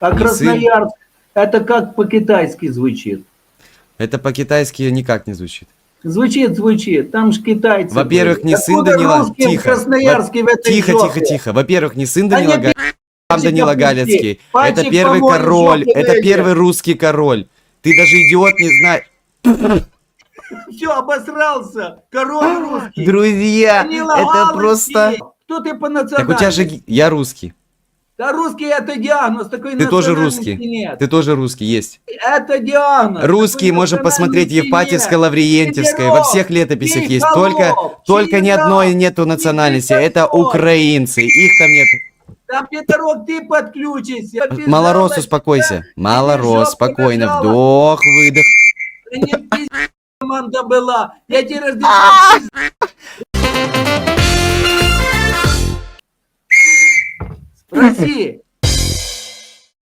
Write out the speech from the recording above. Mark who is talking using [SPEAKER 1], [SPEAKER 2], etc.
[SPEAKER 1] А
[SPEAKER 2] Не
[SPEAKER 1] Красноярск, это как по-китайски звучит?
[SPEAKER 2] Это по-китайски никак не звучит.
[SPEAKER 1] Звучит. Там же китайцы
[SPEAKER 2] Во-первых,
[SPEAKER 1] были.
[SPEAKER 2] не сын
[SPEAKER 1] Откуда
[SPEAKER 2] Данила...
[SPEAKER 1] русские в Красноярске в этой
[SPEAKER 2] Тихо, тихо,
[SPEAKER 1] жопе?
[SPEAKER 2] тихо. Во-первых, не сын
[SPEAKER 1] Да
[SPEAKER 2] Данила
[SPEAKER 1] не
[SPEAKER 2] сам Данила
[SPEAKER 1] пальчик
[SPEAKER 2] Галицкий.
[SPEAKER 1] опусти.
[SPEAKER 2] Это
[SPEAKER 1] Пальчик
[SPEAKER 2] первый
[SPEAKER 1] по моей
[SPEAKER 2] король.
[SPEAKER 1] жопе
[SPEAKER 2] Это
[SPEAKER 1] вылез.
[SPEAKER 2] первый русский король. Ты даже идиот не знаешь.
[SPEAKER 1] Все, обосрался. Король русский.
[SPEAKER 2] Друзья,
[SPEAKER 1] Данила
[SPEAKER 2] это
[SPEAKER 1] Галицкий.
[SPEAKER 2] просто...
[SPEAKER 1] Кто ты по
[SPEAKER 2] Так у тебя же...
[SPEAKER 1] национальности?
[SPEAKER 2] Я русский.
[SPEAKER 1] Да русский это диагноз, такой
[SPEAKER 2] Ты тоже
[SPEAKER 1] национальности
[SPEAKER 2] русский.
[SPEAKER 1] нет.
[SPEAKER 2] Ты тоже русский, есть.
[SPEAKER 1] Это диагноз.
[SPEAKER 2] Русские
[SPEAKER 1] такой
[SPEAKER 2] можем посмотреть в
[SPEAKER 1] национальности
[SPEAKER 2] Евпатьевской,
[SPEAKER 1] нет.
[SPEAKER 2] Лавриентьевской. Во всех летописях
[SPEAKER 1] Чей
[SPEAKER 2] есть.
[SPEAKER 1] холоп,
[SPEAKER 2] Только
[SPEAKER 1] чей
[SPEAKER 2] ни одной
[SPEAKER 1] раб,
[SPEAKER 2] нету
[SPEAKER 1] чей
[SPEAKER 2] национальности. Это
[SPEAKER 1] приказной.
[SPEAKER 2] украинцы. Их там нет.
[SPEAKER 1] Да, Петров, ты подключишься.
[SPEAKER 2] Малорос, успокойся. Малорос, спокойно. Вдох, выдох.
[SPEAKER 1] Да не пизди, команда была. Я тебе разрешаю. Спроси,